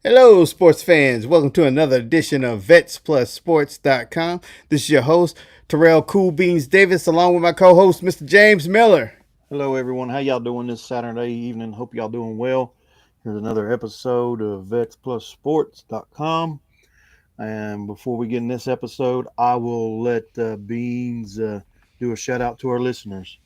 Hello, sports fans. Welcome to another edition of VetsPlusSports.com. This is your host, Terrell Cool Beans Davis, along with my co-host, Mr. James Miller. Hello, everyone. How y'all doing this Saturday evening? Hope y'all doing well. Here's another episode of VetsPlusSports.com. And before we get in this episode, I will let Beans do a shout out to our listeners.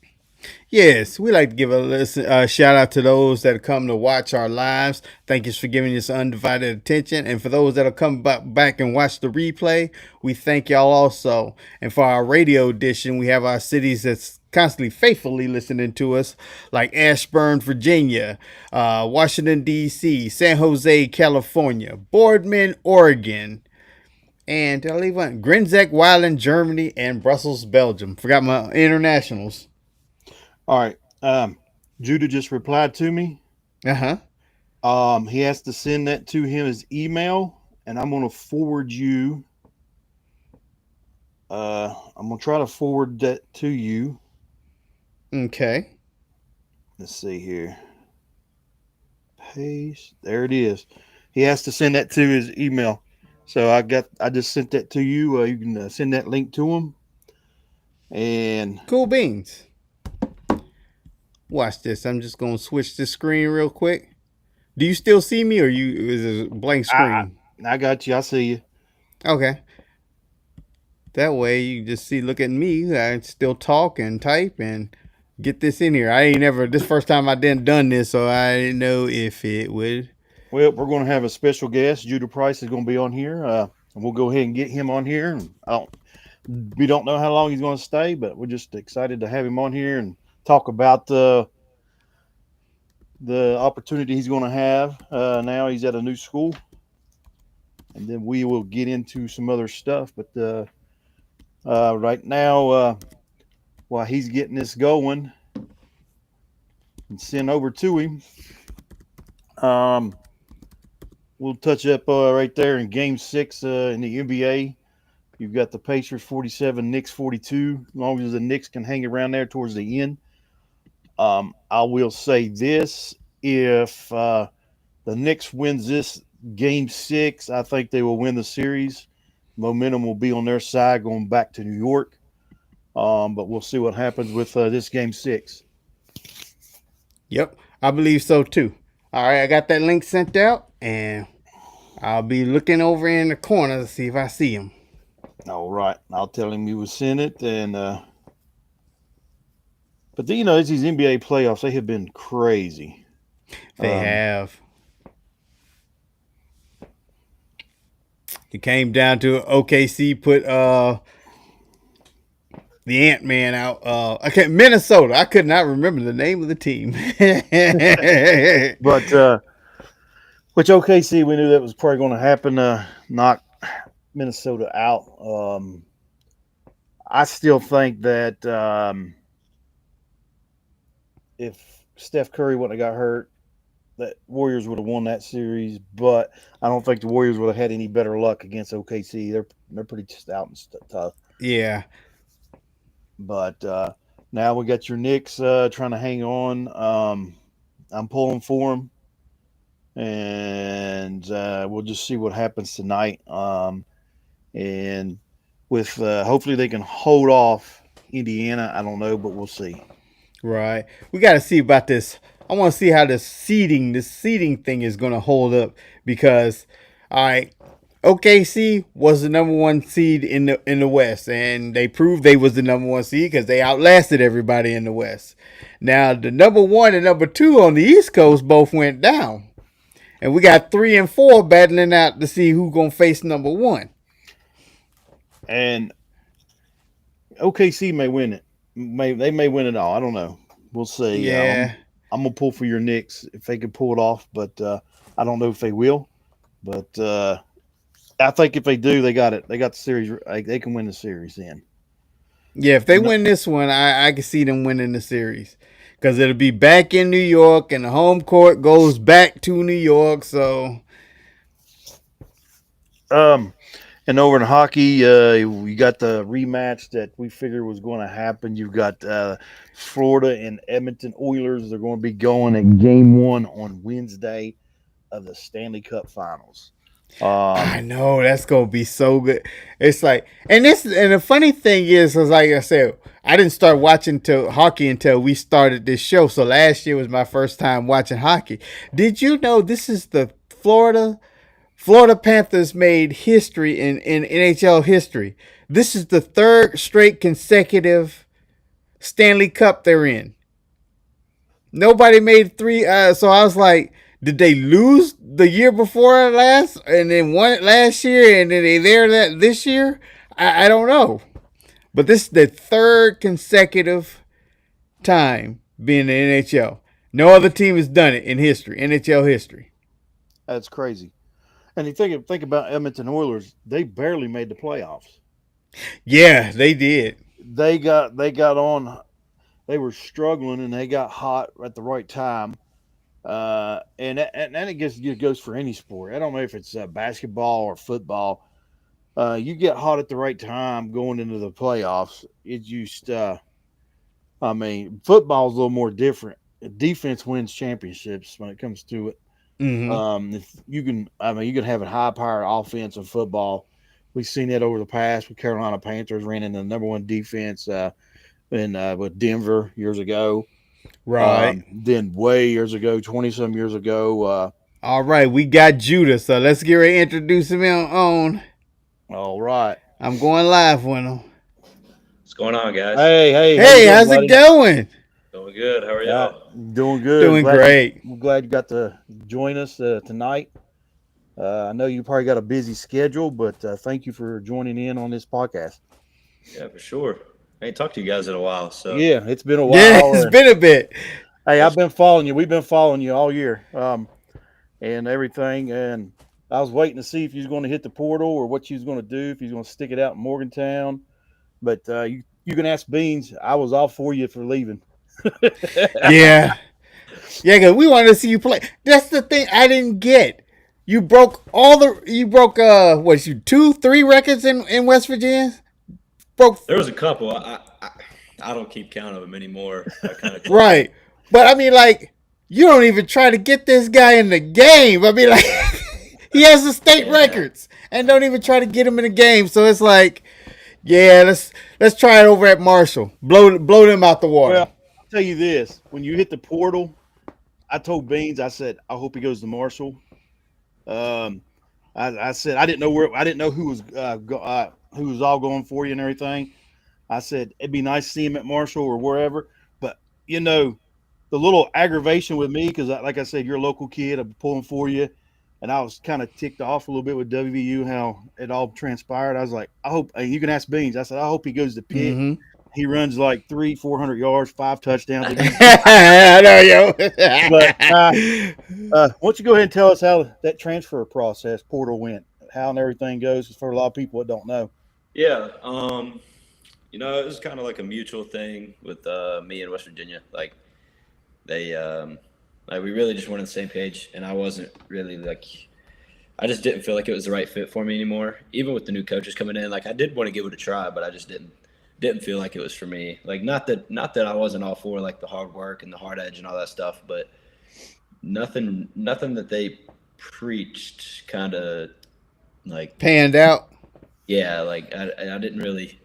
Yes, we like to give a shout out to those that come to watch our lives. Thank you for giving us undivided attention. And for those that'll come back and watch the replay, we thank y'all also. And for our radio edition, we have our cities that's constantly faithfully listening to us, like Ashburn, Virginia, Washington, D.C., San Jose, California, Boardman, Oregon, and did I leave one? Grinzek, Weiland, Germany, and Brussels, Belgium. Forgot my internationals. All right. Judah just replied to me. Uh huh. He has to send that to him as email, and I'm going to forward you. I'm going to try to forward that to you. Okay. Let's see here. Paste. There it is. He has to send that to his email. So I just sent that to you. You can send that link to him. And Cool beans. Watch this. I'm just gonna switch the screen real quick. Do you still see me, or is it a blank I screen? I got you. I see you. Okay. That way you just see. Look at me. I still talk and type and get this in here. I ain't never. This first time I didn't done this, so I didn't know if it would. Well, we're going to have a special guest. Judah Price is going to be on here. And we'll go ahead and get him on here. We don't know how long he's going to stay, but we're just excited to have him on here and talk about the opportunity he's going to have. Now he's at a new school, and then we will get into some other stuff. But right now, while he's getting this going and sent over to him, um, we'll touch up right there in Game 6 in the NBA. You've got the Pacers 47, Knicks 42. As long as the Knicks can hang around there towards the end. I will say this: if the Knicks wins this Game 6, I think they will win the series. Momentum will be on their side going back to New York. But we'll see what happens with this Game 6. Yep, I believe so too. All right, I got that link sent out, and I'll be looking over in the corner to see if I see him. All right, I'll tell him you will send it, and but these NBA playoffs, they have been crazy. They Um, have. It came down to OKC put the Ant Man out. Minnesota. I could not remember the name of the team. but which OKC, we knew that was probably going to happen. Knock Minnesota out. I still think that if Steph Curry wouldn't have got hurt, that Warriors would have won that series. But I don't think the Warriors would have had any better luck against OKC. They're pretty stout and tough. Yeah. But now we got your Knicks trying to hang on. I'm pulling for them, and we'll just see what happens tonight. And with hopefully they can hold off Indiana. I don't know, but we'll see. Right. We got to see about this. I want to see how this seeding thing is going to hold up because, all right, OKC was the number one seed in the West, and they proved they was the number one seed because they outlasted everybody in the West. Now the number one and number two on the East Coast both went down, and we got 3 and 4 battling out to see who's gonna face number one. And OKC may win it. They may win it all. I don't know. We'll see. Yeah, I'm gonna pull for your Knicks if they can pull it off, but I don't know if they will. But I think if they do, they got it. They got the series. They can win the series then. yeah. If they win this one, I can see them winning the series because it'll be back in New York, and the home court goes back to New York. So Um, and over in hockey, you got the rematch that we figured was going to happen. You've got Florida and Edmonton Oilers. They're going to be going in Game 1 on Wednesday. of the Stanley Cup Finals. I Um, know that's gonna be so good. It's like, and the funny thing is like I said, I didn't start watching hockey until we started this show. So last year was my first time watching hockey. Did you know this is the Florida Panthers made history in NHL history? This is the third straight consecutive Stanley Cup they're in. Nobody made three. So I was like, did they lose the year before last and then won it last year and then they there that this year? I don't know. But this is the third consecutive time being in the NHL. No other team has done it in history, NHL history. that's crazy. And you think about Edmonton Oilers, they barely made the playoffs. Yeah, they did. They got on. They were struggling and they got hot at the right time. And it goes for any sport. I don't know if it's basketball or football. You get hot at the right time going into the playoffs. It just, I mean, football's a little more different. Defense wins championships when it comes to it. Mm-hmm. If you can, I mean, you can have a high powered offense in football. We've seen that over the past with Carolina Panthers ran in the number one defense with Denver years ago. Right. Then way years ago, 20 some years ago. All right, we got Judah, so let's get ready to introduce him on. All right. I'm going live with him. What's going on, guys? Hey, how you Hey, doing, how's it buddy? going? Doing good. How are Yeah, y'all? doing good. Doing great. I'm glad you got to join us tonight. I know you probably got a busy schedule, but thank you for joining in on this podcast. Yeah, for sure. I ain't talked to you guys in a while, so Yeah, it's been a Yeah, while. it's been a bit. Hey, I've yes, been following you. We've been following you all year, and everything. And I was waiting to see if you was going to hit the portal or what you was going to do. If you was going to stick it out in Morgantown, but you can ask Beans. I was all for you for leaving. Yeah. Yeah, cause we wanted to see you play. That's the thing I didn't get. You broke what you 2, 3 records in West Virginia? Broke there was a couple. I don't keep count of them anymore. I kind of right. But I mean like you don't even try to get this guy in the game. I mean like he has the state yeah, records and don't even try to get him in the game. So it's like, yeah, let's try it over at Marshall. Blow them out the Well, water. I'll tell you this: when you hit the portal, I told Beans, I said, I hope he goes to Marshall. Um, I said I didn't know who was all going for you and everything. I said it'd be nice to see him at Marshall or wherever, but you know the little aggravation with me because, like I said, you're a local kid. I'm pulling for you, and I was kind of ticked off a little bit with WVU how it all transpired. I was like, I hope and you can ask Beans. I said I hope he goes to Pitt. Mm-hmm. He runs like 300-400 yards, 5 touchdowns. I know, But yo. why don't you go ahead and tell us how that transfer process portal went, how and everything goes for a lot of people that don't know. yeah. It was kind of like a mutual thing with me and West Virginia. Like they, like we really just weren't on the same page, and I wasn't really like. I just didn't feel like it was the right fit for me anymore. Even with the new coaches coming in, like I did want to give it a try, but I just didn't feel like it was for me. Like not that I wasn't all for like the hard work and the hard edge and all that stuff, but nothing that they preached kind of like Panned out. yeah, like I didn't really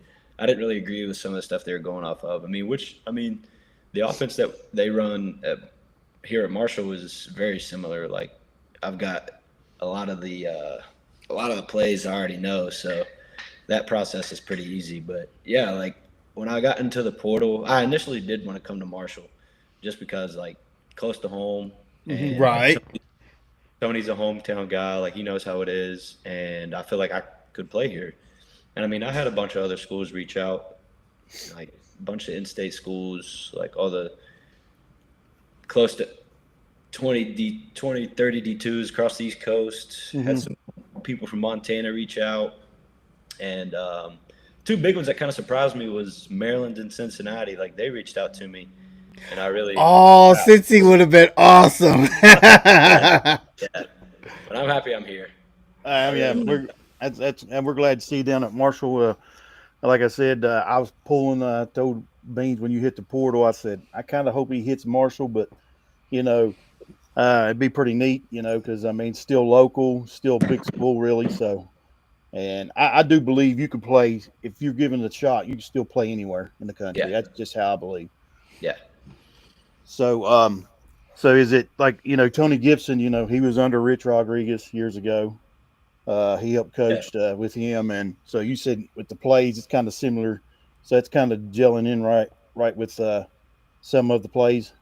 agree with some of the stuff they were going off of. I mean the offense that they run here at Marshall is very similar. Like I've got a lot of the plays I already know, so that process is pretty easy. But yeah, like when I got into the portal, I initially did want to come to Marshall just because like close to home and like Right. Tony's a hometown guy, like he knows how it is, and I feel like I could play here. And I mean, I had a bunch of other schools reach out, like a bunch of in-state schools, like all the close to 20, 30 D2s across the East Coast. Had Mm-hmm. some people from Montana reach out, and two big ones that kind of surprised me was Maryland and Cincinnati. Like they reached out to me, and I really, Oh, Cincy would have been awesome. yeah, yeah. But I'm happy I'm here. I Yeah, really, and we're glad to see you down at Marshall. Like I said, I was pulling. Told Beans when you hit the portal, I said I kind of hope he hits Marshall, but you know It'd be pretty neat, because I mean, still local, still big school, really. So, and I do believe you can play if you're given a shot. You can still play anywhere in the country. Yeah, That's just how I believe. yeah, So, so is it like Tony Gibson? He was under Rich Rodriguez years ago. He helped yeah. coached with him, and so you said with the plays, it's kind of similar. So it's kind of gelling in right with some of the plays.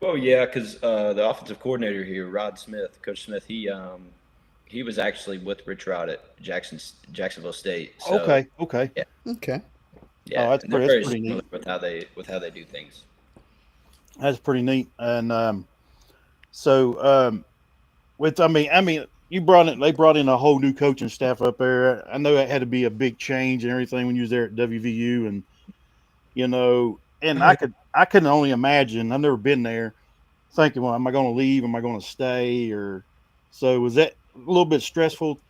Well, yeah, because the offensive coordinator here, Rod Smith, Coach Smith, he was actually with Rich Rod at Jacksonville State. So Okay, okay. yeah, Okay. Oh, yeah, and they're that's very pretty similar neat. with how they do things. That's pretty neat. And so with I mean, they brought in a whole new coaching staff up there. I know it had to be a big change and everything when you was there at WVU, and and I can only imagine. I've never been there, thinking, well, am I going to leave? Am I going to stay? Or so was that a little bit stressful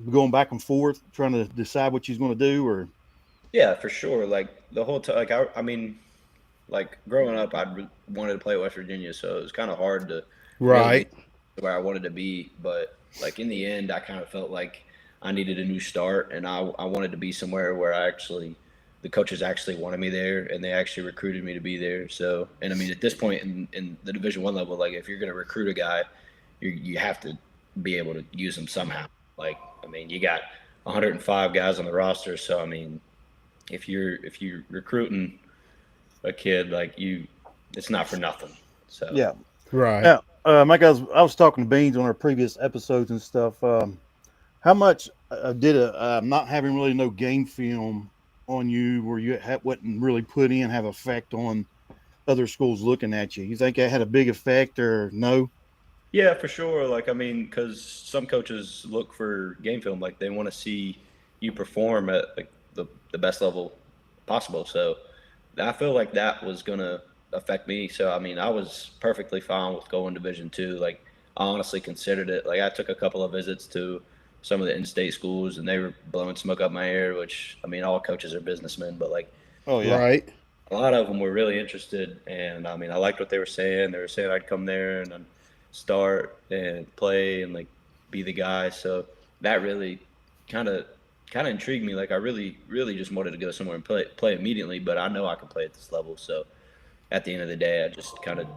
going back and forth trying to decide what you're going to do? Or Yeah, for sure. Like the whole time, like I mean, like growing up, wanted to play at West Virginia, so it was kind of hard to really be Right. where I wanted to be. But like in the end, I kind of felt like I needed a new start, and I wanted to be somewhere where the coaches actually wanted me there, and they actually recruited me to be there. So, and I mean, at this point in the Division 1 level, like if you're going to recruit a guy, you have to be able to use him somehow. Like, I mean, you got 105 guys on the roster, so I mean, if you're recruiting a kid like you, it's not for nothing. So yeah, Right. yeah. Mike, I was talking to Beans on our previous episodes and stuff. How much did not having really no game film on you, where you wasn't really put in, have effect on other schools looking at you? You think that had a big effect, or no? yeah, for sure. Like I mean, because some coaches look for game film, like they want to see you perform at like the best level possible. So I feel like that was gonna affect me. So I mean, I was perfectly fine with going Division 2. Like I honestly considered it. Like I took a couple of visits to some of the in-state schools, and they were blowing smoke up my ear. Which I mean, all coaches are businessmen, but like Oh yeah, Right. a lot of them were really interested, and I mean, I liked what they were saying. They were saying I'd come there and I'd start and play and like be the guy. So that really kind of kind of intrigued me. Like I really just wanted to go somewhere and play immediately, but I know I can play at this level. So at the end of the day, I just kind of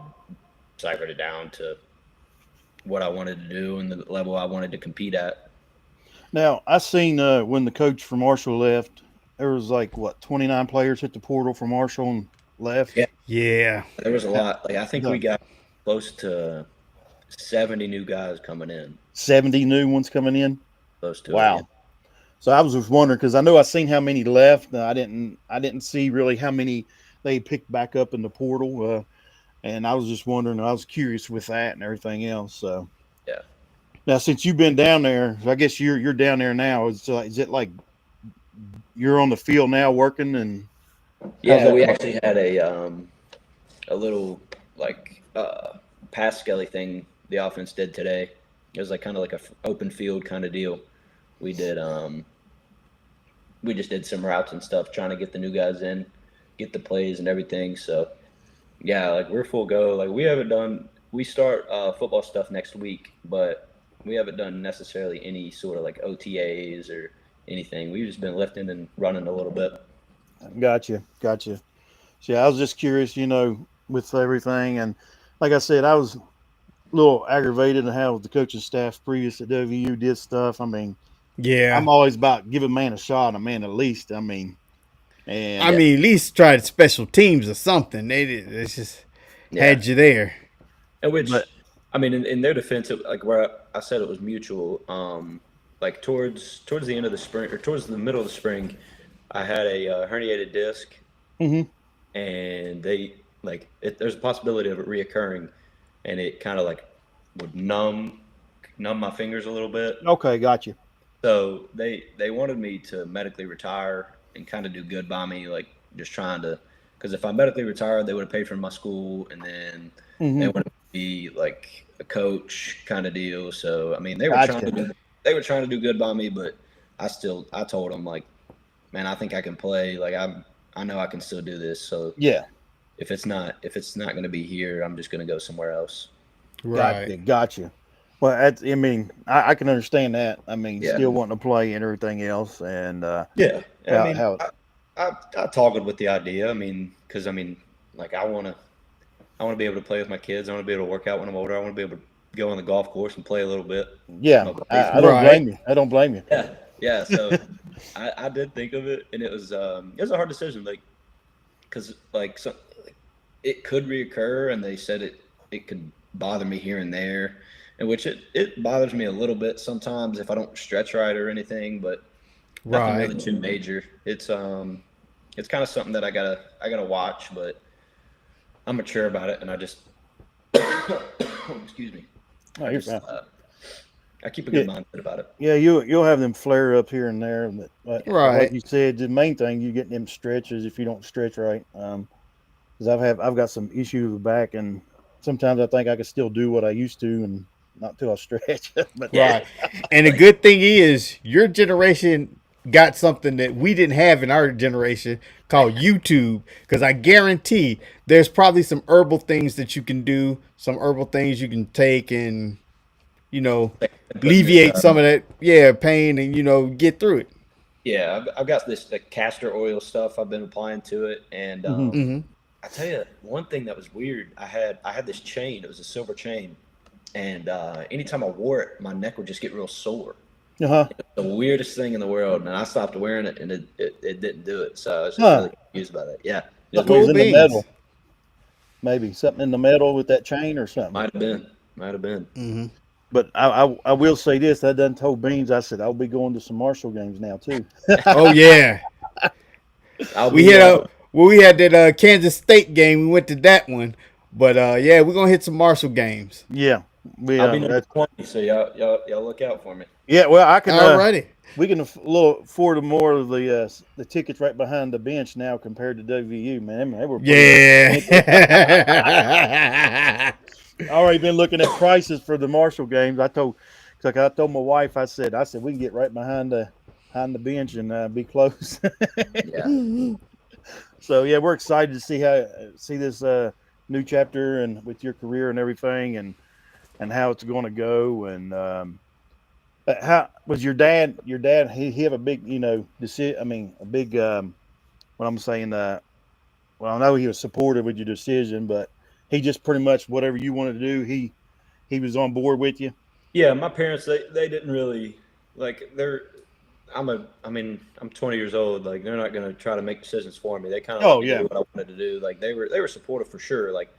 ciphered it down to what I wanted to do and the level I wanted to compete at. Now I seen when the coach from Marshall left, there was like what 29 players hit the portal for Marshall and left. Yeah, Yeah. there was a Uh, lot. Like I think we the got close to 70 new guys coming in. 70 new ones coming in. Close to it, yeah. Wow. So I was just wondering because I know I seen how many left. I didn't see really how many they picked back up in the portal. And I was just wondering. I was curious with that and everything else. So Yeah. now since you've been down there, I guess you're down there now. Is it like you're on the field now working and how's Yeah, that we going? actually had a little like pass skelly thing the offense did today. It was like kind of like a open field kind of deal. We did we just did some routes and stuff trying to get the new guys in, get the plays and everything. So yeah, like we're full go. Like we start football stuff next week, but we haven't done necessarily any sort of like OTAs or anything. We've just been lifting and running a little bit. Gotcha. So yeah, I was just curious, with everything, and like I said, I was a little aggravated at how the coaching staff previous at WU did stuff. I mean, Yeah. I'm always about give a man a shot, a man at least. I mean, I and Yeah, mean, at least tried special teams or something. They did. It's just yeah. had you there. And but which, I mean, in their defense, like where I said it was mutual. Like towards the end of the spring or towards the middle of the spring, I had a herniated disc, hmm and there's a possibility of it reoccurring, and it kind of like would numb my fingers a little bit. okay, gotcha. So they wanted me to medically retire and kind of do good by me, like just trying to, because if I medically retired, they would have paid for my school, and then they hmm wanted me to be like a coach kind of deal. So I mean, Gotcha. they were trying to do good by me, but I told them like, man, I think I can play. Like I know I can still do this. So Yeah. if it's not going to be here, I'm just going to go somewhere else. Right. Gotcha. Well, I mean, I can understand that. I mean, Yeah, still wanting to play and everything else, and yeah. I mean, how I toggled with the idea. I mean, because I mean, like I want to be able to play with my kids. I want to be able to work out when I'm older. I want to be able to go on the golf course and play a little bit with yeah, my buddies and I don't stuff. Right. blame you. I don't blame you. Yeah, yeah. So I did think of it, and it was a hard decision, like because like, it could reoccur, and they said it could bother me here and there, in which it bothers me a little bit sometimes if I don't stretch right or anything, but nothing Right. really too major. It's kind of something that I gotta watch, but I'm mature about it, and I just excuse me. Oh, I you're just fine. I keep a Yeah, good mindset about it. yeah. You'll have them flare up here and there, but like Right. you said, the main thing you getting them stretches if you don't stretch right. Because I've got some issues with back, and sometimes I think I can still do what I used to, and not till I stretch. But Yeah, Right. And the like good thing is, your generation got something that we didn't have in our generation called YouTube. Because I guarantee there's probably some herbal things that you can do, some herbal things you can take and, you know, putting this. alleviate some of that, yeah, pain and, get through it. Yeah, I've got this the castor oil stuff I've been applying to it, and hmm Hmm. I tell you one thing that was weird. I had this chain. It was a silver chain, and anytime I wore it, my neck would just get real sore. uh-huh. The weirdest thing in the world, and I stopped wearing it, and it didn't do it. So I was just Huh. really confused about it. Yeah, it was Something was Cool weird. in the beans. metal, maybe something in the metal with that chain or something. Might have been. Might have been. Hmm. But I will say this: I done told Beans. I said I'll be going to some Marshall games now too. Oh, yeah. I'll We be. hit a well, we had that Kansas State game. We went to that one, but yeah, we're gonna hit some Marshall games. Yeah, I'll be number that's 20. So y'all look out for me. yeah. Well, I can. Alrighty. We can little afford more of the tickets right behind the bench now compared to WVU. Man, they were pretty expensive. Yeah. Already been looking at prices for the Marshall games. I told my wife. I said we can get right behind the bench and be close. Yeah. So yeah, we're excited to see this new chapter and with your career and everything and how it's going to go and how was your dad? Your dad he have a big decision. I mean a big what I'm saying. Well, I know he was supportive with your decision, but he just pretty much whatever you wanted to do, he was on board with you. Yeah, my parents they didn't really like they're I mean, I'm 20 years old. Like they're not gonna try to make decisions for me. They kind of let Oh me do yeah, what I wanted to do. Like they were supportive for sure. Like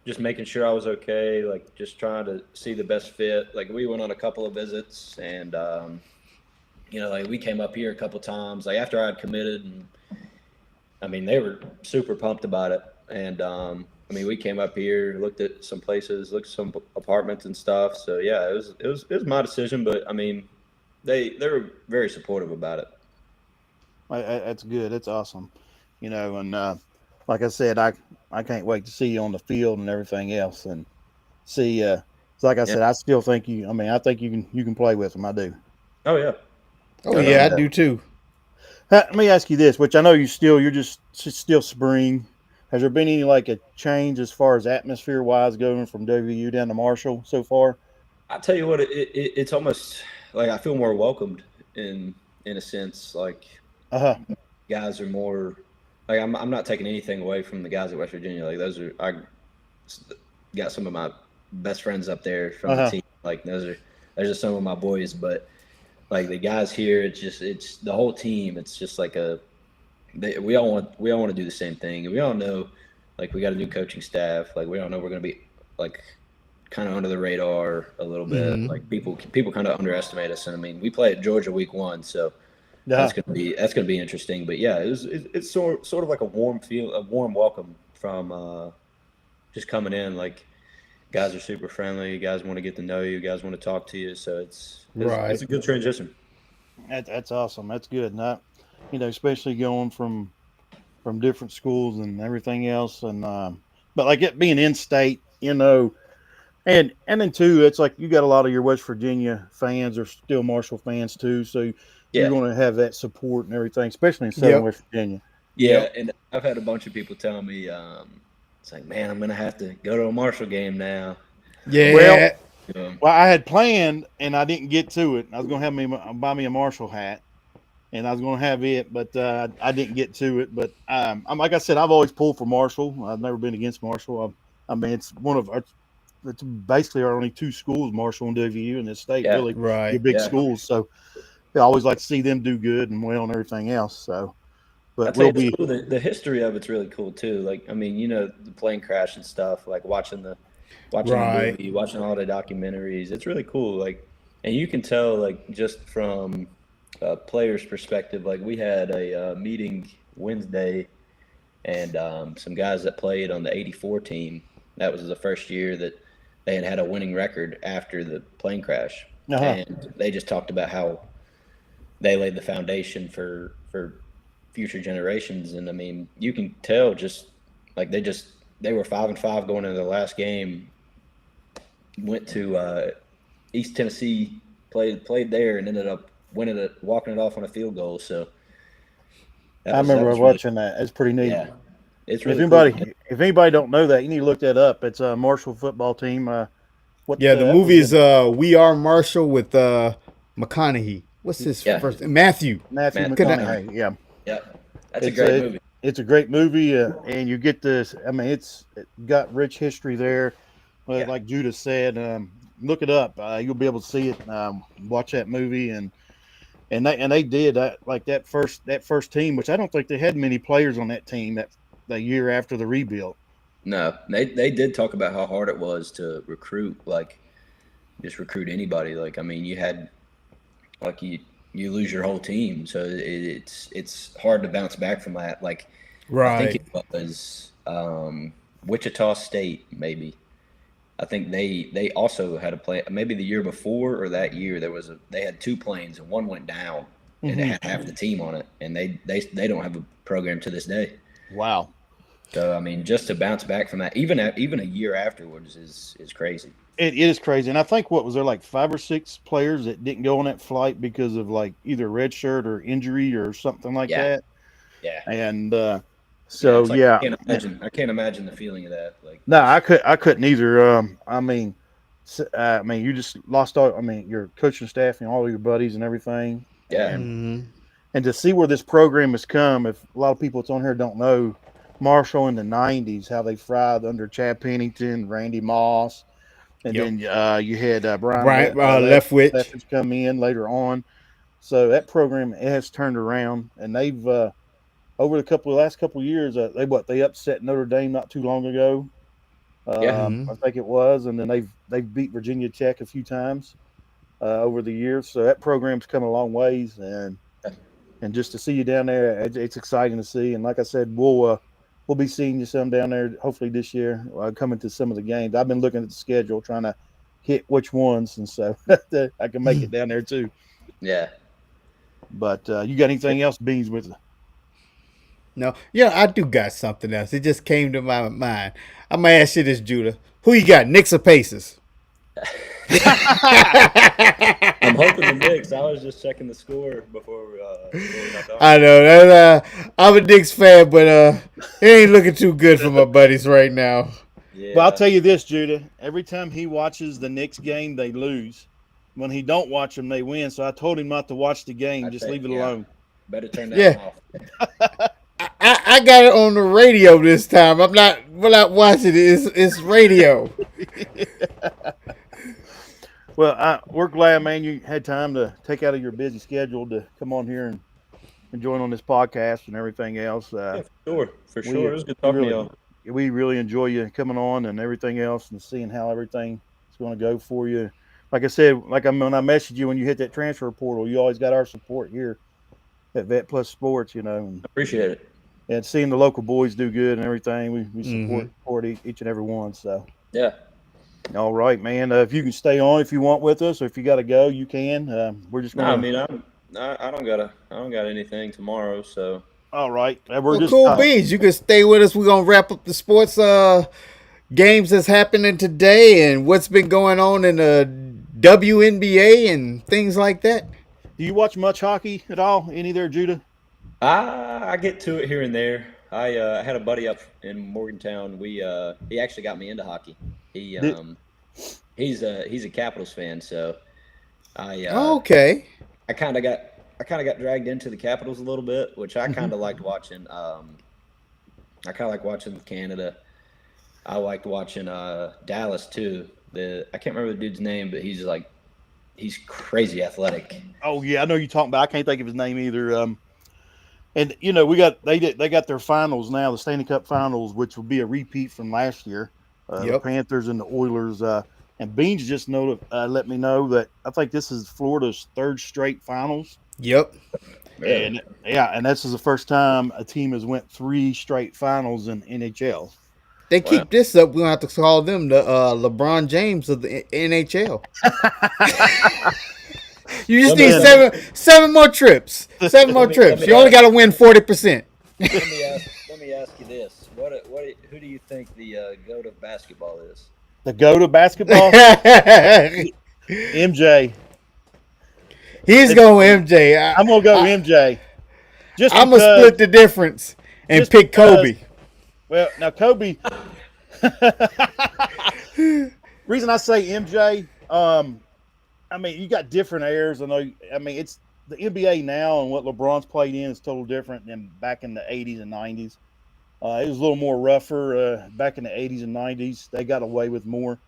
just making sure I was okay. Like just trying to see the best fit. Like we went on a couple of visits, and like we came up here a couple times. Like after I had committed, and I mean they were super pumped about it. And I mean we came up here, looked at some places, looked at some apartments and stuff. So yeah, it was my decision. But I mean they were very supportive about it. that's good. That's awesome. And like I said, I can't wait to see you on the field and everything else and see. So like I Yeah. said, I still think you. I mean, I think you can play with them. I do. Oh yeah. Oh I yeah, know. I And do too. let me ask you this, which I know you're just it's still spring. Has there been any like a change as far as atmosphere wise going from WU down to Marshall so far? I tell you what, it's almost like I feel more welcomed in a sense. Like Uh huh. guys are more like I'm not taking anything away from the guys at West Virginia. Like those are I got some of my best friends up there from Uh the huh. team. Like those are some of my boys. But like the guys here, it's the whole team. It's just like we all want to do the same thing, and we all know like we got a new coaching staff. Like we all know we're going to be like kind of under the radar a little bit. Hmm. Like people kind of underestimate us, and I mean we play at Georgia week 1, so Yeah. that's gonna be interesting. But yeah, it's sort of like a warm welcome from just coming in. Like guys are super friendly. Guys want to get to know you. Guys want to talk to you. So it's Right. a good transition. That's awesome. That's good. Not, especially going from different schools and everything else, and but like it being in state, and then too, it's like you got a lot of your West Virginia fans are still Marshall fans too, so you're Yeah, going to have that support and everything, especially in Southern Yep. West Virginia. yeah. Yep. And I've had a bunch of people tell me, it's like, man, I'm gonna have to go to a Marshall game now. Well, Yeah. I had planned and I didn't get to it. I was going to have me buy me a Marshall hat, and I was going to have it, but I didn't get to it. But I'm like I said, I've always pulled for Marshall. I've never been against Marshall. I mean, it's one of our, it's basically our only two schools, Marshall and WU in this state. Yeah. Really, your Right. big Yeah. schools. So I always like to see them do good and well and everything else. So, I but tell we'll you, it's be cool. The history of it's really cool too. Like, I mean, the plane crash and stuff. Like watching the Right. movie, watching all the documentaries. It's really cool. Like, and you can tell, like, just from a player's perspective. Like, we had a meeting Wednesday, and some guys that played on the '84 team. That was the first year that they had a winning record after the plane crash, uh-huh. and they just talked about how they laid the foundation for future generations. And I mean, you can tell just like they were 5-5 going into the last game. Went to East Tennessee, played there, and ended up winning it, walking it off on a field goal. So I that remember was really, watching that. It's pretty neat. yeah, it's If really cool. anybody don't know that, you need to look that up. It's a Marshall football team. What Yeah, the that was movie is in We Are Marshall with McConaughey. What's his Yeah, first Matthew. Matthew Matt, Could McConaughey. I, McConaughey. Yeah, Yeah, that's a it's great a movie. it's a great movie, and you get this. I mean, it got rich history there. But Yeah, like Judah said, look it up. You'll be able to see it. Watch that movie, and they did that like that first team, which I don't think they had many players on that team that the year after the rebuild. no, they did talk about how hard it was to recruit, like just recruit anybody. Like, I mean, you had like you lose your whole team, so it's hard to bounce back from that. Like, I think right. it was Wichita State, maybe. I think they also had a plane. Maybe the year before or that year they had two planes and one went down and it Hmm. had half the team on it, and they don't have a program to this day. Wow. So I mean, just to bounce back from that, even a year afterwards is crazy. It is crazy, and I think what was there like 5 or 6 players that didn't go on that flight because of like either red shirt or injury or something like Yeah, that. yeah, And yeah. so It's like yeah, I can't imagine the feeling of that. Like no, just I couldn't either. I mean, you just lost all. I mean, your coaching staff and all your buddies and everything, yeah, Hmm. and to see where this program has come. If a lot of people that's on here don't know, Marshall in the '90s, how they fried under Chad Pennington, Randy Moss, and Yep. then you had Brian Brian Leftwich. Leffers come in later on. So that program has turned around, and they've over the last couple of years, they upset Notre Dame not too long ago. yeah. Hmm. I think it was, and then they've beat Virginia Tech a few times over the years. So that program's come a long ways, and just to see you down there, it's exciting to see. And like I said, we'll be seeing you some down there hopefully this year, coming to some of the games. I've been looking at the schedule, trying to hit which ones, and so I can make it down there too. Yeah. But you got anything else, Beans, with? No, yeah, I do got something else. It just came to my mind. I'm gonna ask you this, Judah. Who you got, Knicks or Pacers? I'm hoping the Knicks. I was just checking the score before we got on. I know that I'm a Knicks fan, but it ain't looking too good for my buddies right now. Well, I'll Yeah, tell you this, Judah. Every time he watches the Knicks game, they lose. When he don't watch them, they win. So I told him not to watch the game. I Just think leave it yeah. alone. Better turn that Yeah, one off. I got it on the radio this time. We're not watching it. It's radio. Well, we're glad, man, you had time to take out of your busy schedule to come on here and join on this podcast and everything else. Yeah, for We sure. It was good we talking to really y'all. we really enjoy you coming on and everything else and seeing how everything is going to go for you. Like I said, when I messaged you when you hit that transfer portal, you always got our support here at Vet Plus Sports, Appreciate it. and seeing the local boys do good and everything. We Hmm. support each and every one. So, Yeah. all right, man. If you can stay on if you want with us, or if you got to go, you can. We're just No, I gonna. mean I don't got anything tomorrow, so All right, we're Well, just. cool beans. You can stay with us. We're gonna wrap up the sports games that's happening today and what's been going on in the WNBA and things like that. Do you watch much hockey at all? Any there, Judah? I get to it here and there. I had a buddy up in Morgantown. He actually got me into hockey. He Did, He's a Capitals fan, so I Okay. I kind of got I kind of got dragged into the Capitals a little bit, which I Hmm. kind of liked watching. I kind of like watching Canada. I liked watching Dallas too. The I can't remember the dude's name, but he's crazy athletic. Oh yeah, I know you're talking about. I can't think of his name either. And you know, they got their finals now, the Stanley Cup Finals, which will be a repeat from last year. The Yep. Panthers and the Oilers. And Beans just let me know that I think this is Florida's third straight finals. Yep. Really? And yeah, and this is the first time a team has went three straight finals in NHL. They Wow. keep this up, we're gonna have to call them the LeBron James of the NHL. You just Let me need Man, seven more trips. Seven more let trips. me You only got to win 40%. let me ask you this: who do you think the goat of basketball is? the go to basketball, MJ. He's It's, going MJ. I'm gonna go MJ just I'm gonna because. split the difference and Just pick because. Kobe. Well, now Kobe. Reason I say MJ, I mean, you got different eras. I mean, it's the NBA now, and what LeBron's played in is totally different than back in the '80s and '90s. It was a little more rougher back in the '80s and '90s. They got away with more.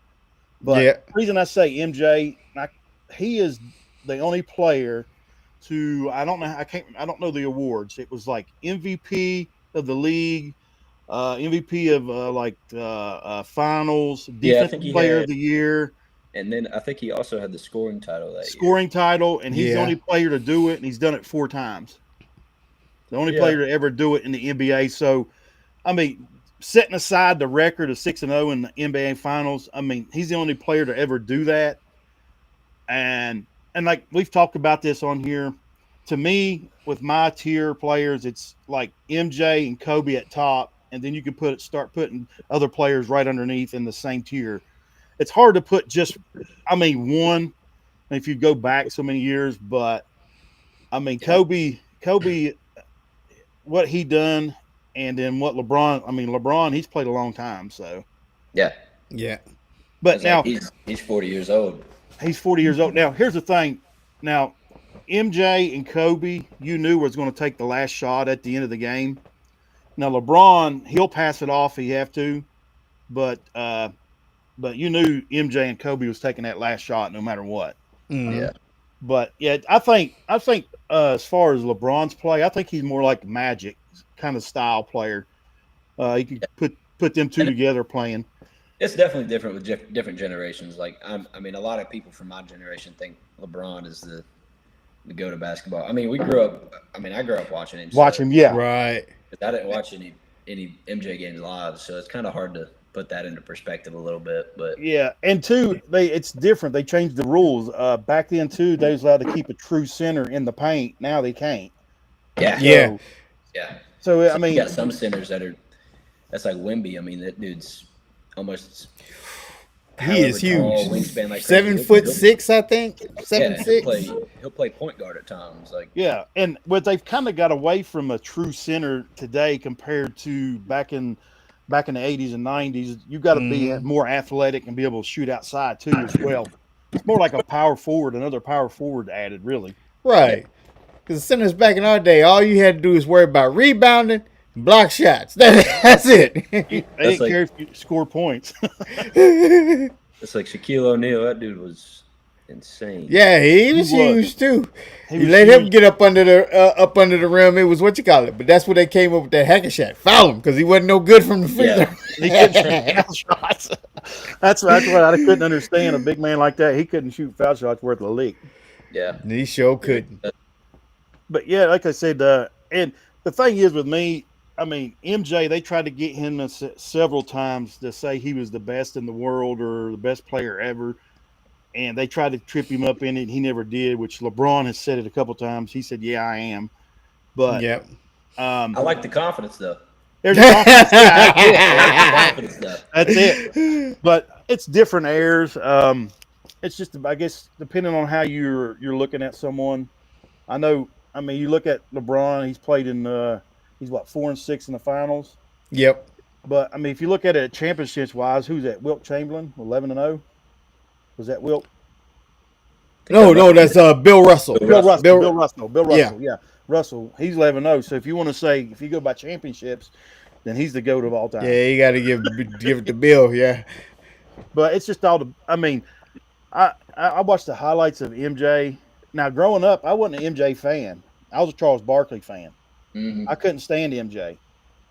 But Yeah. the reason I say MJ, he is the only player to I don't know the awards. It was like MVP of the league, MVP of finals, Yeah, I defensive think he player of had, the year, and then I think he also had the scoring title that year. scoring title, and he's the Yeah. only player to do it, and he's done it 4 times. The only Yeah, player to ever do it in the NBA. So, I mean, setting aside the record of 6-0 in the NBA Finals, I mean, he's the only player to ever do that. And like we've talked about this on here, to me, with my tier players, it's like MJ and Kobe at top, and then you can start putting other players right underneath in the same tier. It's hard to put just, I mean, one if you go back so many years, but I mean, yeah, Kobe, what he done, and then what LeBron. I mean, LeBron, he's played a long time, so. yeah. Yeah. But It's like now he's 40 years old. he's 40 years old. Now, here's the thing. Now, MJ and Kobe, you knew was going to take the last shot at the end of the game. Now, LeBron, he'll pass it off if he have to, but but you knew MJ and Kobe was taking that last shot no matter what. Hmm. Yeah, But yeah, I think as far as LeBron's play, I think he's more like Magic kind of style player. You could put them two and together playing. it's definitely different with different generations. Like I mean, a lot of people from my generation think LeBron is the go to basketball. I mean, we grew up. I mean, I grew up watching him, Watch so him, yeah, Right. but I didn't watch any MJ games live, so it's kind of hard to put that into perspective a little bit. But yeah. And two, it's different. They changed the rules. Back then too, they was allowed to keep a true center in the paint. Now they can't. yeah, Yeah. So yeah. so I So you got mean, some centers that's like Wimby. I mean, that dude's almost He however is huge. tall, wingspan like crazy. 7'6", I think. Yeah, 7'6". he'll play point guard at times. Like yeah. And what they've kind of got away from a true center today compared to back in the '80s and '90s. You got to be Hmm. more athletic and be able to shoot outside too as well. It's more like a power forward, another power forward added, really. yeah, Right. Because the centers back in our day, all you had to do is worry about rebounding, block shots. That's it. They that's didn't like care if you score points. that's like Shaquille O'Neal. That dude was insane. Yeah, he He was was. huge too. He You was let him huge. get up under the rim. It was what you call it, but that's what they came up with that hacker shot. Foul him because he wasn't no good from the free Yeah, He couldn't shoot throw. foul shots. That's what I couldn't understand. A big man like that, he couldn't shoot foul shots worth a lick. yeah. He sure couldn't. But yeah, like I said, and the thing is with me, I mean, MJ, they tried to get him several times to say he was the best in the world or the best player ever. And they tried to trip him up in it. He never did, which LeBron has said it a couple times. He said, yeah, I am. But Yep. I like the confidence though. there's a confidence. Yeah, that's it. I like the confidence though. That's it. But it's different eras. It's just, I guess, depending on how you're looking at someone. I know. I mean, you look at LeBron. He's played in. He's what 4-6 in the finals. Yep. But I mean, if you look at it championships wise, who's that? Wilt Chamberlain, 11-0. Was that Wilt? No, that's Bill Russell. Bill Bill Russell. Bill, Bill yeah. Russell. Yeah, Russell. He's 11-0. So if you want to say, if you go by championships, then he's the GOAT of all time. Yeah, you got to give it to Bill. Yeah. But it's just all the. I mean, I watched the highlights of MJ. Now, growing up, I wasn't an MJ fan. I was a Charles Barkley fan. Mm-hmm. I couldn't stand MJ,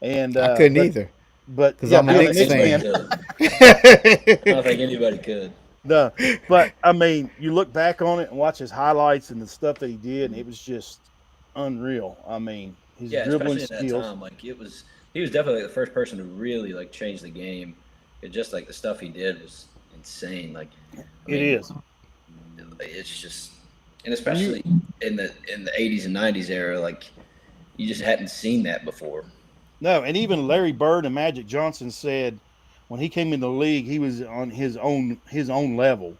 and I couldn't either. But because yeah, I'm a being Knicks fan. I don't think anybody could. No, but I mean, you look back on it and watch his highlights and the stuff that he did, and it was just unreal. I mean, his Yeah, dribbling especially in that skills. time, like he was definitely the first person to really like change the game. It just like the stuff he did was insane. Like It is. It's just, and especially in the 80s and 90s era, like you just hadn't seen that before. No, and even Larry Bird and Magic Johnson said when he came in the league, he was on his own level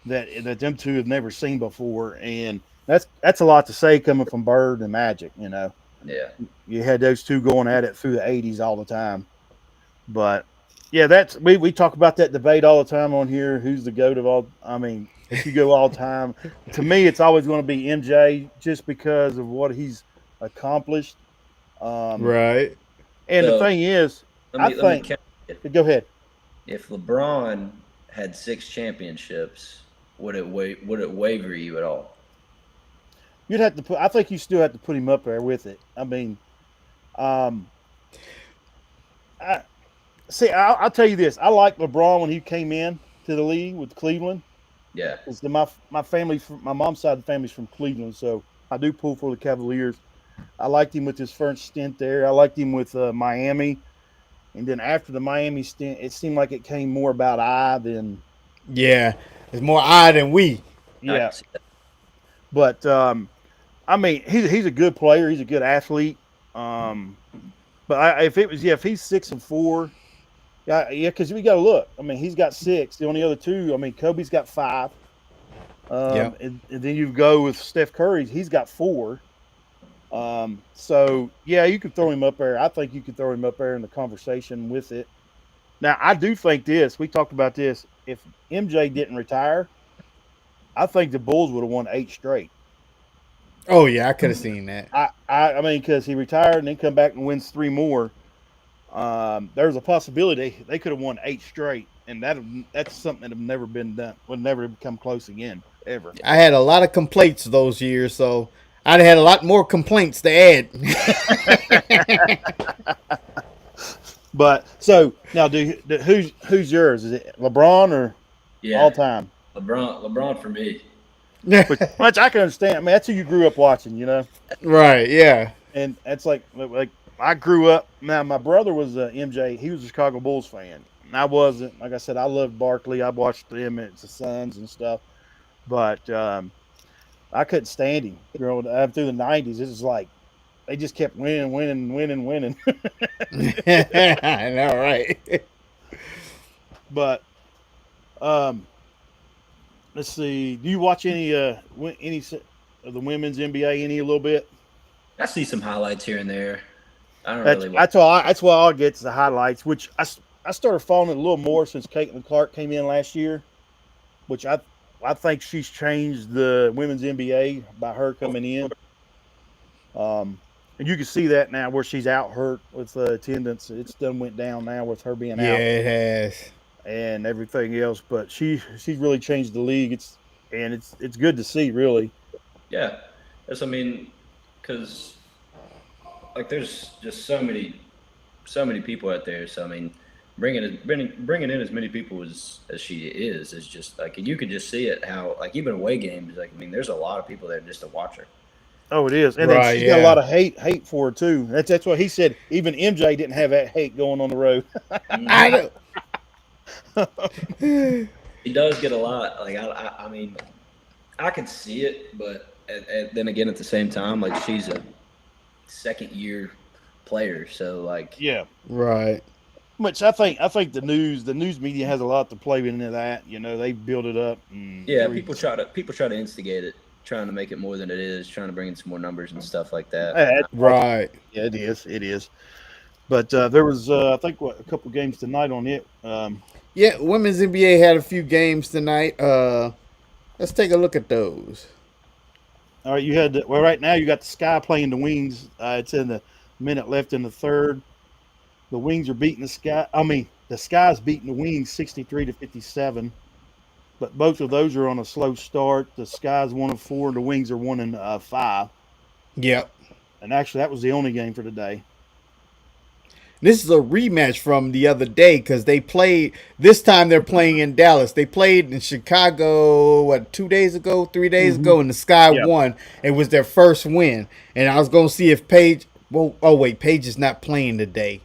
that them two have never seen before, and that's a lot to say coming from Bird and Magic. You know, Yeah. you had those two going at it through the '80s all the time. But yeah, that's we talk about that debate all the time on here. Who's the GOAT of all? I mean, if you go all time, to me, it's always going to be MJ just because of what he's accomplished. Right. And the So, thing is, Let me think. count. Go ahead. If LeBron had 6 championships, would it waver you at all? You'd have to put. I think you still have to put him up there with it. I mean, I see. I'll tell you this. I like LeBron when he came in to the league with Cleveland. Yeah. It's my family, my mom's side of the family's from Cleveland, so I do pull for the Cavaliers. I liked him with his first stint there. I liked him with Miami, and then after the Miami stint, it seemed like it came more about I than Yeah. It's more I than we. I yeah. can see that. But I mean, he's a good player. He's a good athlete. But if he's 6-4, yeah, because we got to look. I mean, he's got 6. The only other two, I mean, Kobe's got 5. Yep. And then you go with Steph Curry. He's got 4. So yeah, you could throw him up there. I think you could throw him up there in the conversation with it. Now, I do think this. We talked about this. If MJ didn't retire, I think the Bulls would have won 8 straight. Oh yeah, I could have seen that. I mean, because he retired and then come back and wins 3 more. There's a possibility they could have won 8 straight, and that's something that have never been done. Would never come close again, ever. I had a lot of complaints those years, so I'd had a lot more complaints to add. But so now, who's yours? Is it LeBron or Yeah. all time? LeBron for me. Which I can understand. I mean, that's who you grew up watching, you know. Right, yeah. And that's like I grew up. Now my brother was a MJ. He was a Chicago Bulls fan. And I wasn't. Like I said, I loved Barkley. I watched him at the Suns and stuff. But I couldn't stand him. Growing up through the '90s, it was like they just kept winning. I know, right? But let's see. Do you watch any of the women's NBA any a little bit? I see some highlights here and there. I don't really. That's why I'll get to the highlights, which I started following it a little more since Caitlin Clark came in last year, which I think she's changed the women's NBA by her coming in. And you can see that now where she's out hurt with attendance. It's done went down now with her being Yeah, out it has. and everything else. But she's really changed the league. It's good to see, really. Yeah, that's. I mean, because like there's just so many people out there. So I mean, bringing in as many people as she is just like, and you can just see it how like even away games. Like I mean, there's a lot of people there just to watch her. Oh, it is, and then she's got a lot of hate for her too. That's what he said. Even MJ didn't have that hate going on the road. I know. He does get a lot. Like I mean, I could see it, but then again, at the same time, like she's a second year player, so like Yeah, Right. which I think the news media has a lot to play into that. You know, they build it up. yeah, people try to instigate it, trying to make it more than it is, trying to bring in some more numbers and stuff like that. Yeah, Right. it is. But there was, I think, a couple games tonight on it. Yeah, women's NBA had a few games tonight. Let's take a look at those. All right, you had well right now you got the Sky playing the Wings. It's in the minute left in the third. The Wings are beating the Sky. I mean, the Sky's beating the Wings 63-57. But both of those are on a slow start. The Sky's 1-4, the Wings are 1-5. Yep. And actually, that was the only game for today. This is a rematch from the other day because they played. This time they're playing in Dallas. They played in Chicago, 2 days ago, 3 days ago, and the Sky Yeah. won. It was their first win. And I was going to see if Paige. Well, oh, wait. Paige is not playing today.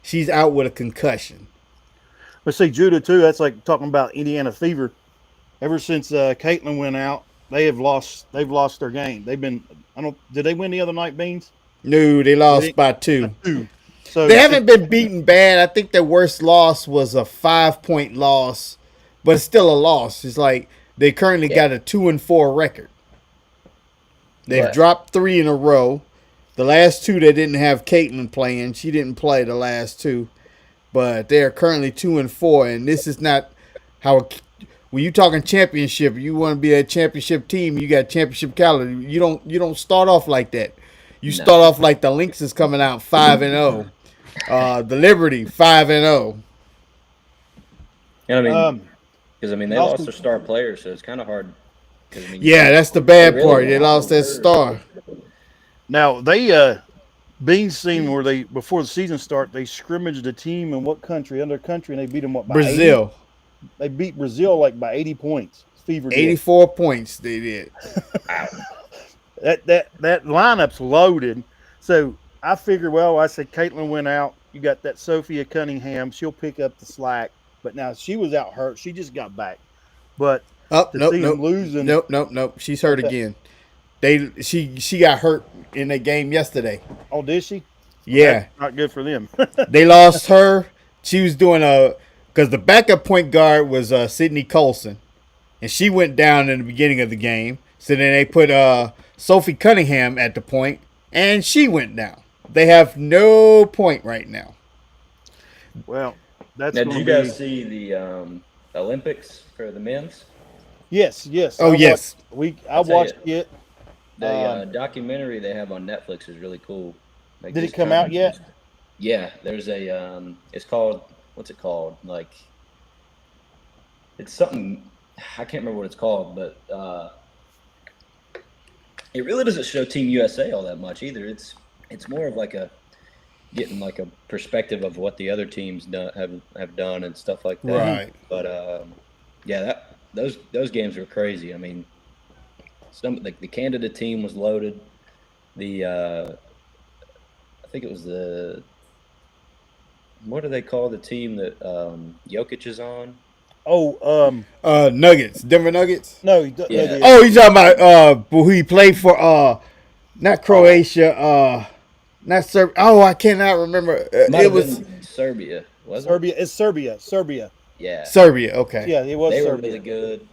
She's out with a concussion. But see, Judah, too, that's like talking about Indiana Fever. Ever since Caitlin went out, they've lost their game. Did they win the other night, Beans? No, they lost by 2. So They haven't been beaten bad. I think their worst loss was a 5-point loss, but it's still a loss. It's like they currently got a 2-4 record. They've dropped 3 in a row. The last 2 they didn't have Caitlin playing. She didn't play the last 2, but they are currently 2-4. And this is not how. When you talking championship, you want to be a championship team. You got championship caliber. You don't start off like that. You start off like the Lynx is coming out 5-0. The Liberty 5-0. And I mean, because they also- lost their star player, so it's kind of hard. Yeah, that's the bad really part. They lost lost that star. Now they Beans seen where they before the season start they scrimmaged a team in what country? Another country, and they beat them what by 80? Brazil, They beat Brazil like by 80 points. Fever did. 84 points they did. That lineup's loaded. So I figured, well, I said Caitlin went out. You got that Sophia Cunningham. She'll pick up the slack. But now she was out hurt. She just got back. But Oh, to nope, see them nope, losing, nope. She's hurt again. She got hurt in the game yesterday. oh, did she? Yeah, That's not good for them. they lost her. She was doing because the backup point guard was Sydney Colson, and she went down in the beginning of the game. So then they put Sophie Cunningham at the point, and she went down. They have no point right now. Well, that's Now, going did to you be. guys see the Olympics for the men's? Yes. Oh, yes. I watched it. The documentary they have on Netflix is really cool. Like, Did it just come kinda out yet? Yeah, there's a it's called, what's it called? Like, it's something, I can't remember what it's called, but it really doesn't show Team USA all that much either. It's more of like getting like a perspective of what the other teams have done and stuff like that. Right. But yeah, those games were crazy. I mean, the Canada team was loaded. I think it was what do they call the team that Jokic is on? Oh, Nuggets, Denver Nuggets. no. Yeah. Oh, you talking about who he played for? Not Croatia. Not Serbia. Oh, I cannot remember. Might It have was been Serbia, was it? Serbia. It's Serbia. Yeah, Serbia. Okay. Yeah, it was they were Serbia. really good.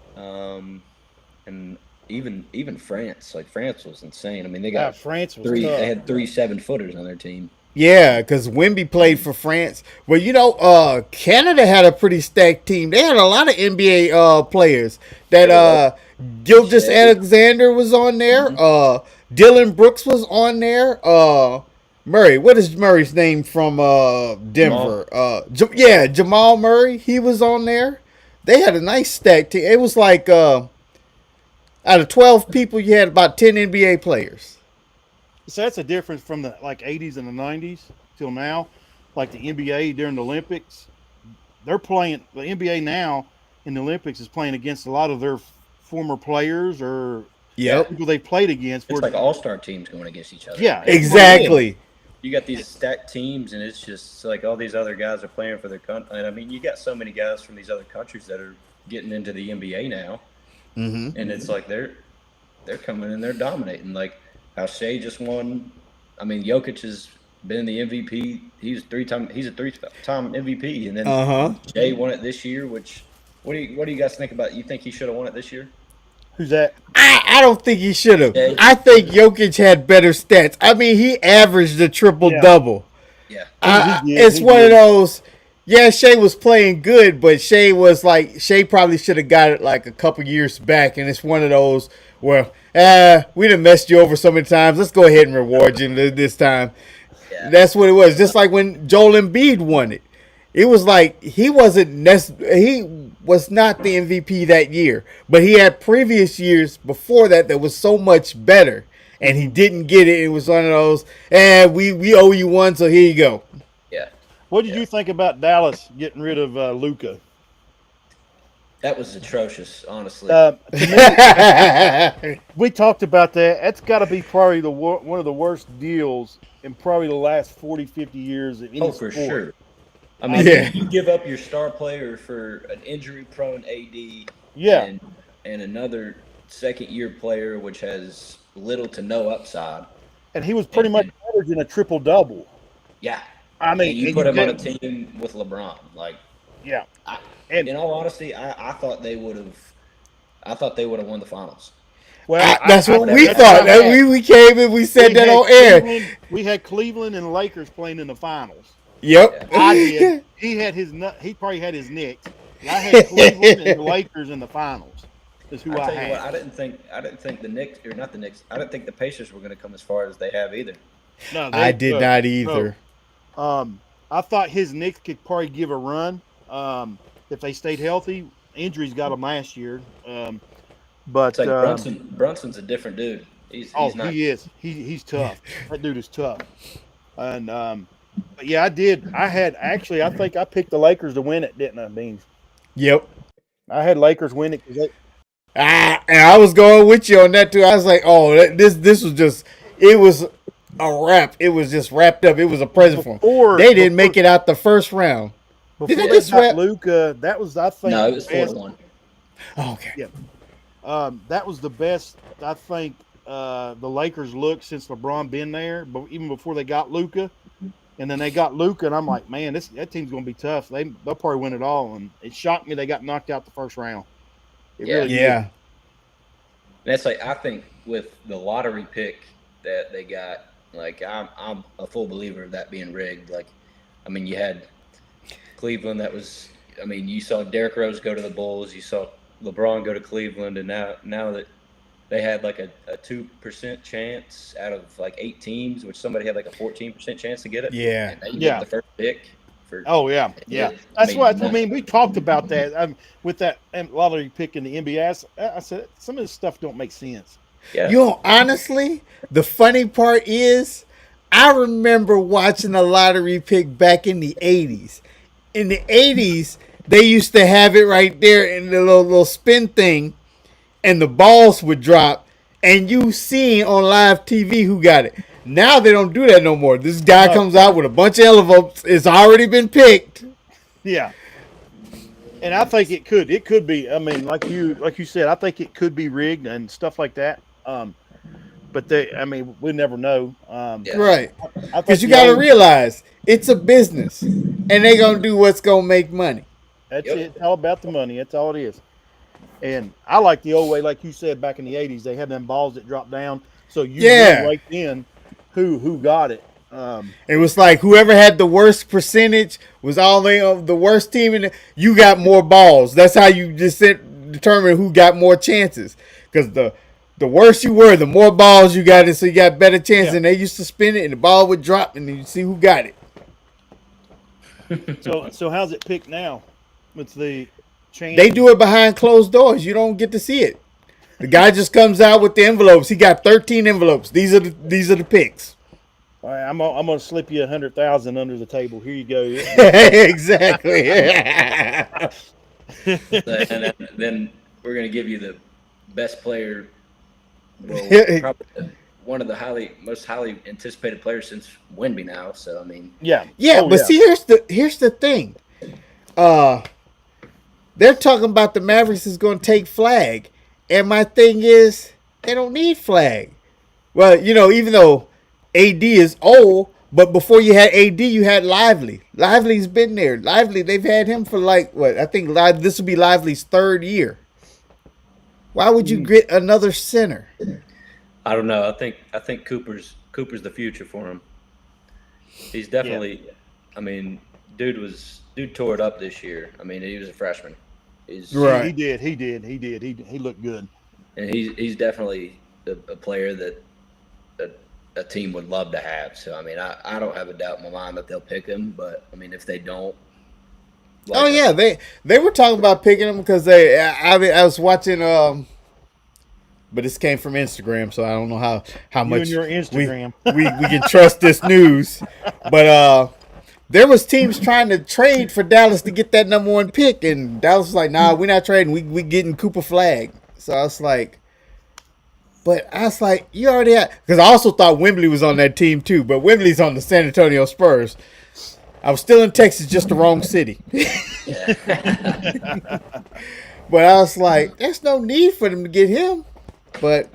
And even France, like France was insane. I mean, they got France was three. tough. They had 3 7-footers on their team. Yeah, because Wemby played for France. Well, Canada had a pretty stacked team. They had a lot of NBA players. That Gilgeous Shea. Alexander was on there. Dylan Brooks was on there. Murray, what is Murray's name from Denver? Jamal Murray. He was on there. They had a nice stacked team. It was like out of 12 people, you had about 10 NBA players. So that's a difference from the 80s and the 90s till now. Like the NBA during the Olympics, they're playing the NBA now in the Olympics is playing against a lot of their former players or Yep. people they played against. It's like all-star teams going against each other. Yeah, Exactly. You got these stacked teams, and it's just like all these other guys are playing for their country. And I mean, you got so many guys from these other countries that are getting into the NBA now, Mm-hmm. and it's like they're coming and they're dominating. Like how Shea just won. I mean, Jokic has been the MVP. He's a three-time MVP, and then Shea won it this year. Which what do you guys think about? You think he should have won it this year? Who's that? I don't think he should have. Yeah. I think Jokic had better stats. I mean, he averaged a triple double. Yeah. It's one of those. Yeah, Shea was playing good, but Shea probably should have got it like a couple years back, and it's one of those where we done messed you over so many times. Let's go ahead and reward you this time. Yeah. That's what it was. Just like when Joel Embiid won it, it was like he was not the MVP that year, but he had previous years before that was so much better, and he didn't get it. It was one of those, we owe you one, so here you go. Yeah. What did you think about Dallas getting rid of Luka? That was atrocious, honestly. To me, we talked about that. That's got to be probably one of the worst deals in probably the last 40, 50 years in any for sport. sure. I mean, you give up your star player for an injury-prone AD, Yeah, and another second-year player which has little to no upside. and he was pretty much averaging a triple-double. Yeah, I mean, and you put him on a team with LeBron, like yeah. in all honesty, I thought they would have. I thought they would have won the finals. Well, that's what we thought. We came and we said that on air. We had Cleveland and Lakers playing in the finals. Yep. I did. He probably had his Knicks. I had Cleveland and the Lakers in the finals. Is who I had. What, I didn't think the Knicks, or not the Knicks. I didn't think the Pacers were going to come as far as they have either. No, I did not either. No. I thought his Knicks could probably give a run if they stayed healthy. Injuries got them last year. But it's like Brunson's a different dude. He's not. He is. He's tough. That dude is tough. And but yeah, I did. I think I picked the Lakers to win it, didn't I, Beans? Yep. I had Lakers win it because and I was going with you on that too. I was like, oh, this was just, it was a wrap. It was just wrapped up. It was a present for them. They didn't make it out the first round. Before they got Luka, that was, I think, no, it was 4-1. Oh, okay. Yeah. That was the best, I think, the Lakers looked since LeBron been there, but even before they got Luka. And then they got Luka, and I'm like, man, that team's going to be tough. They'll probably win it all. And it shocked me they got knocked out the first round. It really did. That's like, I think with the lottery pick that they got, like, I'm a full believer of that being rigged. Like, I mean, you had Cleveland you saw Derrick Rose go to the Bulls, you saw LeBron go to Cleveland, and now that they had like a 2% chance out of like 8 teams, which somebody had like a 14% chance to get it. Yeah. And they get the first pick. That's what I mean. We talked about that with that lottery pick in the NBA. I said some of this stuff don't make sense. Yeah. Honestly, the funny part is, I remember watching a lottery pick back in the 80s. In the 80s, they used to have it right there in the little spin thing, and the balls would drop, and you seen on live TV who got it. Now they don't do that no more. This guy comes out with a bunch of envelopes. It's already been picked. Yeah. And I think it could be. I mean, like you said, I think it could be rigged and stuff like that. But we never know. Right. Because you got to realize it's a business, and they're gonna do what's gonna make money. That's it. It's all about the money. That's all it is. And I like the old way, like you said, back in the 80s, they had them balls that dropped down. So you knew right then who got it. It was like whoever had the worst percentage was the worst team, and you got more balls. That's how you just determine who got more chances. Because the worse you were, the more balls you got, and so you got better chances. Yeah. And they used to spin it, and the ball would drop, and you see who got it. So how's it picked now? With the change? They do it behind closed doors. You don't get to see it. The guy just comes out with the envelopes. He got 13 envelopes. These are the picks. All right, I'm gonna slip you 100,000 under the table. Here you go. Exactly. And then we're gonna give you the best player. Well, probably one of the most highly anticipated players since Wemby now. So I mean, see, here's the thing. They're talking about the Mavericks is going to take Flag, and my thing is they don't need Flag. Well, even though AD is old, but before you had AD, you had Lively. Lively's been there. Lively, they've had him for like what? I think this will be Lively's 3rd year. Why would you get another center? I don't know. I think Cooper's the future for him. He's definitely. I mean, dude tore it up this year. I mean, he was a freshman. He's He Right. did. He did. He did. He looked good. and he's definitely a player that a team would love to have. So I mean, I don't have a doubt in my mind that they'll pick him. But I mean, if they don't, Oh like yeah, they were talking about picking him because I was watching but this came from Instagram, so I don't know how You and much your we Instagram. we can trust this news. But there was teams trying to trade for Dallas to get that number one pick, and Dallas was like, "Nah, we're not trading. We getting Cooper Flag." So I was like, "You already had," because I also thought Wembley was on that team too, but Wembley's on the San Antonio Spurs. I was still in Texas, just the wrong city. But I was like, "There's no need for them to get him," but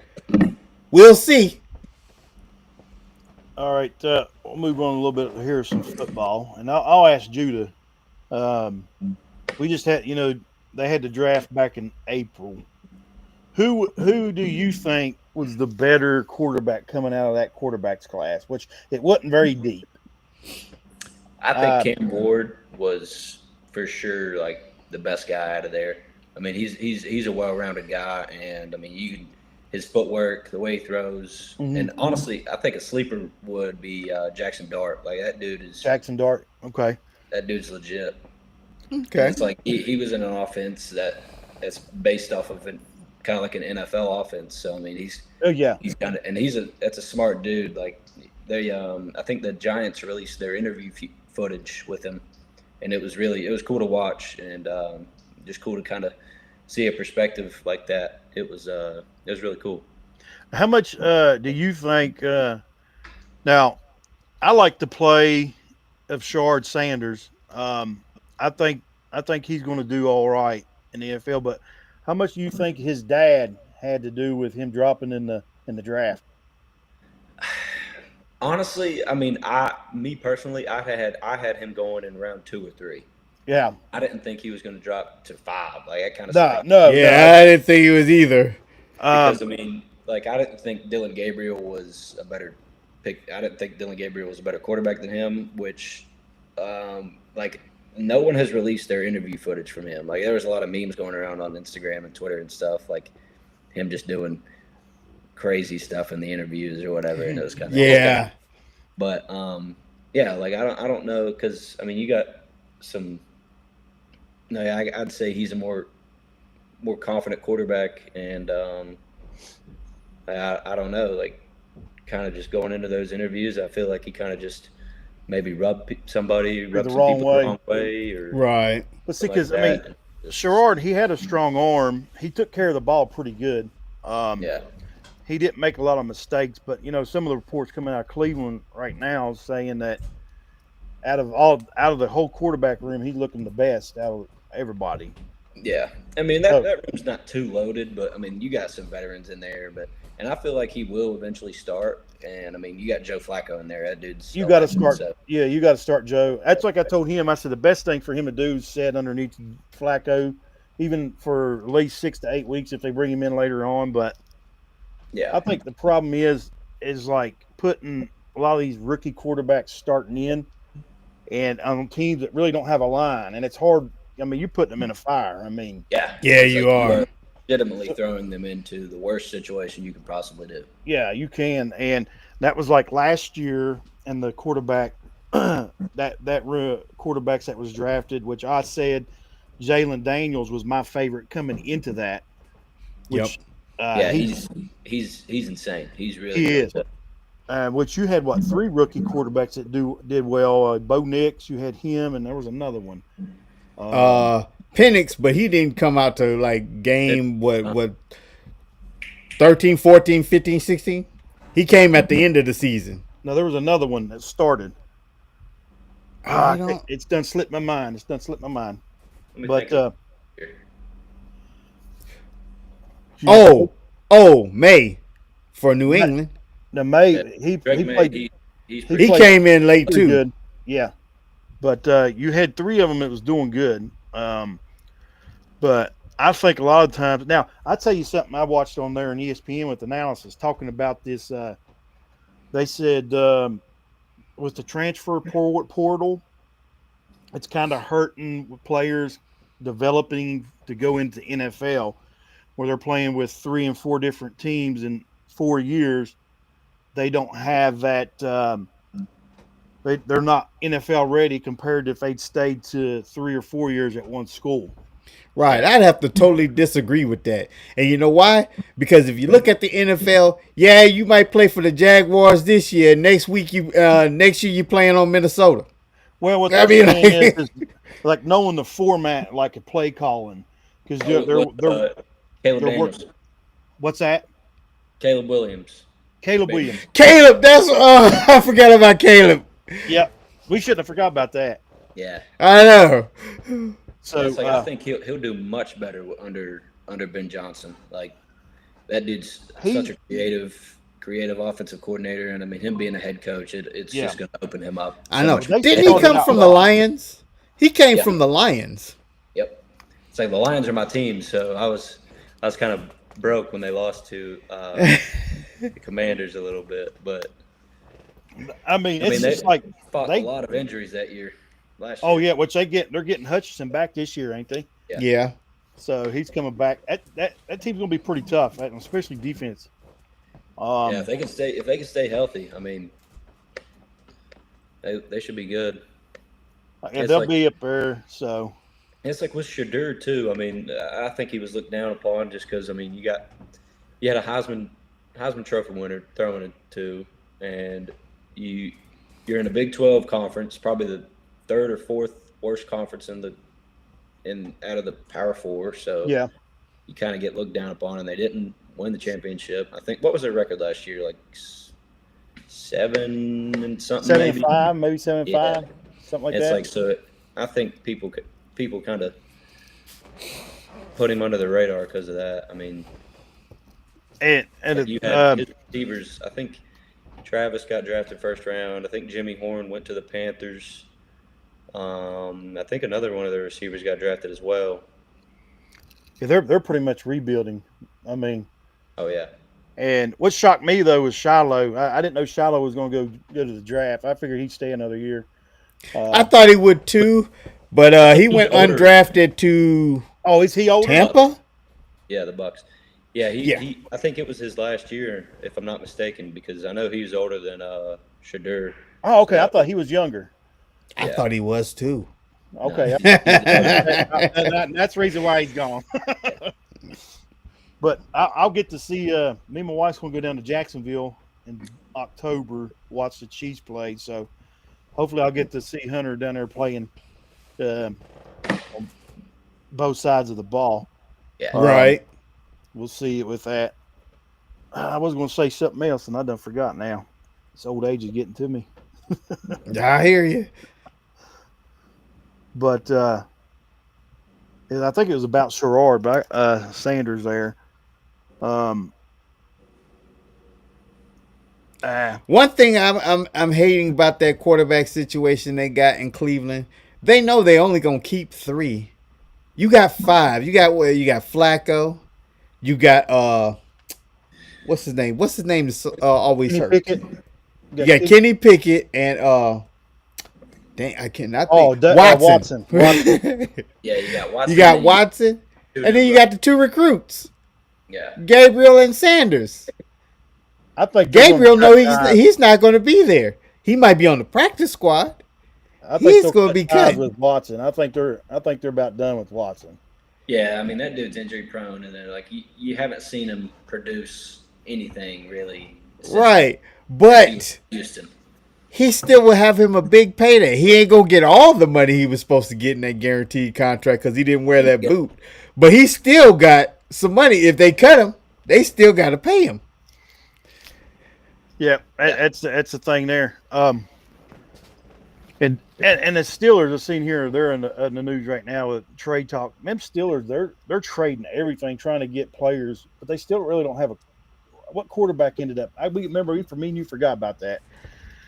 we'll see. All right, we'll move on a little bit. Here's some football, and I'll ask Judah. Um, we just had, they had the draft back in April. Who do you think was the better quarterback coming out of that quarterbacks class? Which it wasn't very deep. I think Uh, Cam Ward was for sure like the best guy out of there. I mean, he's a well-rounded guy, and I mean, his footwork, the way he throws, Mhm. and honestly, I think a sleeper would be Jackson Dart. Like Jackson Dart. Okay. that dude's legit. And Okay. it's like he was in an offense that's based off of kind of like an NFL offense. So I mean, Oh yeah. he's kind of and that's a smart dude. Like I think the Giants released their interview footage with him, and it was cool to watch and just cool to kind of see a perspective like that. It was really cool. How much do you think? Now, I like the play of Shard Sanders. I think I think he's going to do all right in the NFL. But how much do you think his dad had to do with him dropping in the draft? Honestly, I mean, me personally, I had him going in round 2 or 3. Yeah. I didn't think he was going to drop to 5. Like that kind of No. surprised No. No. Yeah, I didn't think he was either. because Um, I mean, like I didn't think Dylan Gabriel was a better pick. I didn't think Dylan Gabriel was a better quarterback than him. Which, like, no one has released their interview footage from him. Like there was a lot of memes going around on Instagram and Twitter and stuff, like him just doing crazy stuff in the interviews or whatever, and it was kind of Yeah. But yeah, like I don't know because I mean you got some. No, yeah, I'd say he's a more confident quarterback, and I don't know, like kind of just going into those interviews, I feel like he kind of just maybe the rubbed some wrong people the way. wrong way, or Right. but see, something like because I mean, that. Just, Sherrard, he had a strong arm. He took care of the ball pretty good. yeah, He didn't make a lot of mistakes, but some of the reports coming out of Cleveland right now saying that out of the whole quarterback room, he's looking the best out of everybody. yeah. I mean So that room's not too loaded, but I mean you got some veterans in there, and I feel like he will eventually start. And I mean you got Joe Flacco in there. That dude's you got to electric. start. So Yeah, you got to start Joe. That's like I told him. I said the best thing for him to do is sit underneath Flacco, even for at least 6 to 8 weeks if they bring him in later on. But yeah, I think the problem is like putting a lot of these rookie quarterbacks starting in and on teams that really don't have a line, and it's hard. I mean, you're putting them in a fire. I mean, yeah. Yeah, It's you like you are. are legitimately throwing them into the worst situation you could possibly do. yeah, you can, and that was like last year, and the quarterback quarterbacks that was drafted, which I said Jalen Daniels was my favorite coming into that, Yep. which Yeah, he he's insane. He's really he really is. good. Which you had what three rookie quarterbacks that did well. Bo Nix, you had him, and there was another one. Um, Penix, but he didn't come out to like It, game uh, what 13, 14, 15, 16. He came at the end of the season. Now there was another one that started. I don't. It's done slipped my mind. It's done slipped my mind. let me But think of here. Oh, May for New England. now May Yeah, Drake he May, played he's he pretty He played came in late pretty too. good. Yeah, but you had three of them that was doing good. But I think a lot of times now I'll tell you something I watched on there in ESPN with analysis talking about this. They said with the transfer portal, it's kind of hurting with players developing to go into NFL, where they're playing with 3 and 4 different teams in 4 years. They don't have that. They're not NFL ready compared to if they'd stayed to 3 or 4 years at one school. Right. Yeah. I'd have to totally disagree with that. And you know why? Because if you look at the NFL, yeah, you might play for the Jaguars this year. Next year you playing on Minnesota. Well, what I they're mean, saying like, is like knowing the format, like a play calling, because Caleb they're work. Daniels, What's that? Caleb Williams. Caleb Baby. Williams. Caleb, that's I forgot about Caleb. Yep, we shouldn't have forgot about that. Yeah. I know. So It's like I think he'll do much better under Ben Johnson. Like that dude's such a creative offensive coordinator, and I mean him being a head coach, it's just going to open him up. I so know. much. Didn't he come from the Lions? He came from the Lions. Yep. It's like the Lions are my team, so I was kind of broke when they lost to the Commanders a little bit, but I mean it's they just like fought a lot of injuries that year. Last year. Oh yeah, which they're getting Hutchinson back this year, ain't they? Yeah. So he's coming back. That team's gonna be pretty tough, especially defense. Yeah, if they can stay healthy, I mean, they should be good. Yeah, they'll be up there. So it's like with Shadur too. I mean, I think he was looked down upon just because. I mean, you had a Heisman Trophy winner throwing it too, and you're in a Big 12 conference, probably the third or fourth worst conference out of the Power Four. So yeah, you kind of get looked down upon, and they didn't win the championship. I think what was their record last year? Like 7 and something. 7-5, maybe 7-5, something like it's that. Like so. I think people kind of put him under the radar because of that. I mean, and you had his receivers. I think Travis got drafted first round. I think Jimmy Horn went to the Panthers. I think another one of the receivers got drafted as well. Yeah, they're pretty much rebuilding. I mean, oh yeah. And what shocked me though was Shiloh. I didn't know Shiloh was going to go to the draft. I figured he'd stay another year. I thought he would too, but he went undrafted to. Oh, is he older? Tampa? Yeah, the Bucks. Yeah, he I think it was his last year, if I'm not mistaken, because I know he was older than Shadur. Oh, okay. I thought he was younger. I thought he was too. Okay, that's the reason why he's gone. But I'll get to see. Me and my wife's going to go down to Jacksonville in October, watch the Chiefs play. So hopefully, I'll get to see Hunter down there playing on both sides of the ball. Yeah, right. We'll see it with that. I was going to say something else, and I done forgot now. This old age is getting to me. I hear you. But I think it was about Sherrard, Sanders there. One thing I'm hating about that quarterback situation they got in Cleveland, they know they only gonna keep 3. You got 5. You got Flacco. You got what's his name? What's his name? Is always Kenny hurt. Pickett. You got Kenny Pickett and dang, I cannot think. Watson. Yeah, you got Watson. You got Watson, and then you got the 2 recruits. Yeah, Gabriel and Sanders. I think Gabriel, he's not going to be there. He might be on the practice squad. He's going to be cut with Watson. I think they're about done with Watson. Yeah, I mean that dude's injury prone, and then like you haven't seen him produce anything really. Right, but Houston. He still will have him a big payday. He ain't gonna get all the money he was supposed to get in that guaranteed contract because he didn't wear that boot. But he still got some money. If they cut him, they still got to pay him. Yeah, that's the thing there. And the Steelers, I've seen here, they're in the news right now with trade talk. Them Steelers, they're trading everything, trying to get players, but they still really don't have what quarterback ended up. I remember for me and you forgot about that.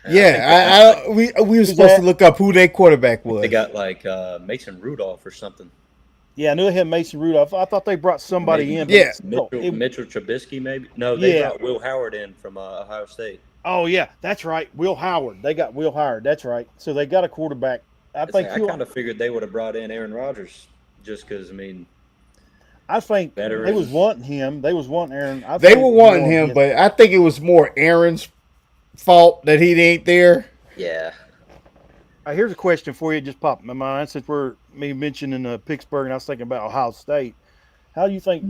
Yeah, we were supposed to look up who their quarterback was. They got like Mason Rudolph or something. Yeah, I knew they had Mason Rudolph. I thought they brought somebody in. Yeah, Mitchell Trubisky maybe. No, they brought Will Howard in from Ohio State. Oh yeah, that's right. Will Howard. They got Will Howard. That's right. So they got a quarterback. I It's think like I he'll. kind of figured they would have brought in Aaron Rodgers just because I mean I think they was veteran. wanting him. They was wanting Aaron. I They think were it was wanting more on him, his. but I think it was more Aaron's fault that he ain't there. Yeah. Here's a question for you. It just popped in my mind since we're me mentioning Pittsburgh, and I was thinking about Ohio State. How do you think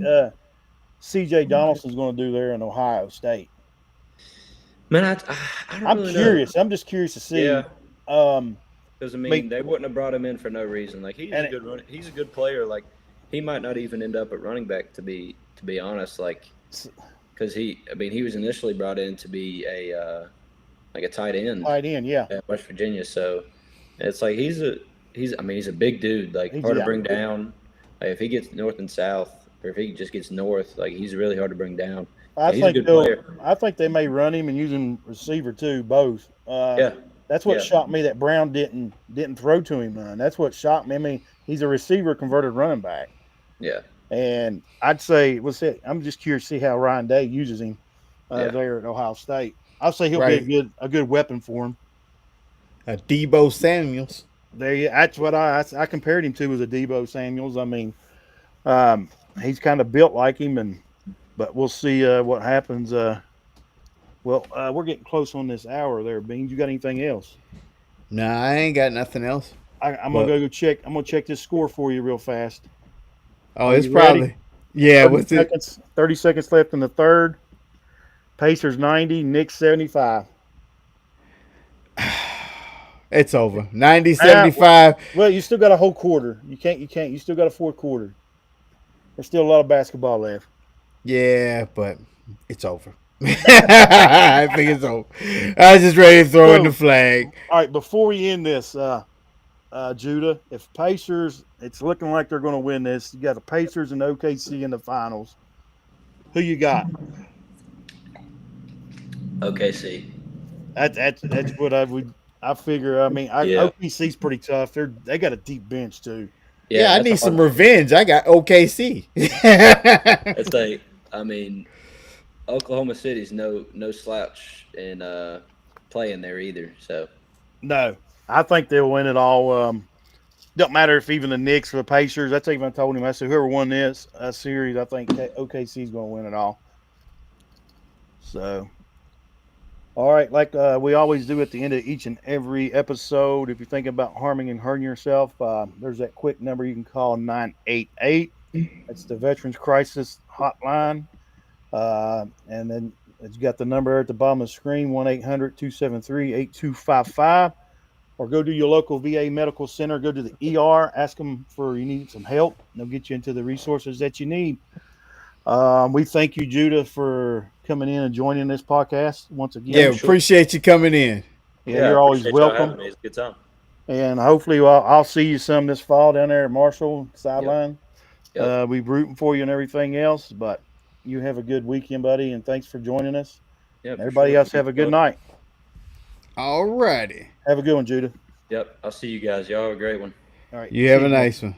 C.J. Donaldson's going to do there in Ohio State? Man, I don't I'm really know. curious. I'm just curious to see. Yeah, Um, because I I mean mean, they wouldn't have brought him in for no reason. Like he's a and good he's a good player. Like he might not even end up at running back to be honest. Like because I mean he was initially brought in to be a like a tight end tight end, yeah, at West Virginia. So it's like he's I mean he's a big dude. Like he's hard to yeah. bring down. Like if he gets north and south, or if he just gets north, like he's really hard to bring down. I And he's a think good they'll. player. I think they may run him and use him receiver too, both. Yeah, That's what yeah, shocked me that Brown didn't throw to him none. That's what shocked me. I mean, he's a receiver converted running back, yeah, and I'd say what's it? I'm just curious to see how Ryan Day uses him yeah. there at Ohio State. I'll say he'll be Right. a good weapon for him. Debo Samuels. That's what I compared him to as a Debo Samuels. I mean, um, he's kind of built like him, but we'll see what happens. We're getting close on this hour there, Beans. You got anything else? Nah, I ain't got nothing else. I'm gonna But go check. I'm gonna check this score for you real fast. oh, Are it's you ready? probably yeah. 30 What's it? seconds. 30 seconds left in the third. Pacers 90. Knicks 75. It's over. 90 Ah, 75. well, you still got a whole quarter. You can't. You can't. You still got a fourth quarter. There's still a lot of basketball left. Yeah, but it's over. I think it's over. I was just ready to throw in the So, flag. all right. Before we end this, Judah, if Pacers, it's looking like they're going to win this. You got the Pacers and OKC in the finals. Who you got? OKC. That's what I would. I figure. I mean, Yeah, OKC's pretty tough. They got a deep bench too. yeah. Yeah, I That's a need some hard. revenge. I got OKC. It's like I mean, Oklahoma City's no slouch in playing there either. So No, I think they'll win it all. Don't matter if even the Knicks or the Pacers. That's even I told him. I said whoever won this series, I think OKC's going to win it all. So, all right, like we always do at the end of each and every episode. If you're thinking about harming and hurting yourself, there's that quick number you can call 988. That's the Veterans Crisis Hotline. And then it's got the number at the bottom of the screen 1-800-273-8255. Or go to your local VA medical center, go to the ER, ask them for you need some help. They'll get you into the resources that you need. We thank you, Judah, for coming in and joining this podcast once Yeah, for again. sure. appreciate you coming in. Yeah, Yeah, I you're always appreciate y'all welcome. having me. It's a good time. And hopefully, I'll see you some this fall down there at Marshall sideline. Yep. We rooting for you and everything else. But you have a good weekend, buddy, and thanks for joining us. Yeah, for Everybody sure. else have a good night. All righty. Have a good one, Judah. Yep. I'll see you guys. Y'all have a great one. All right. You see have a you. nice one.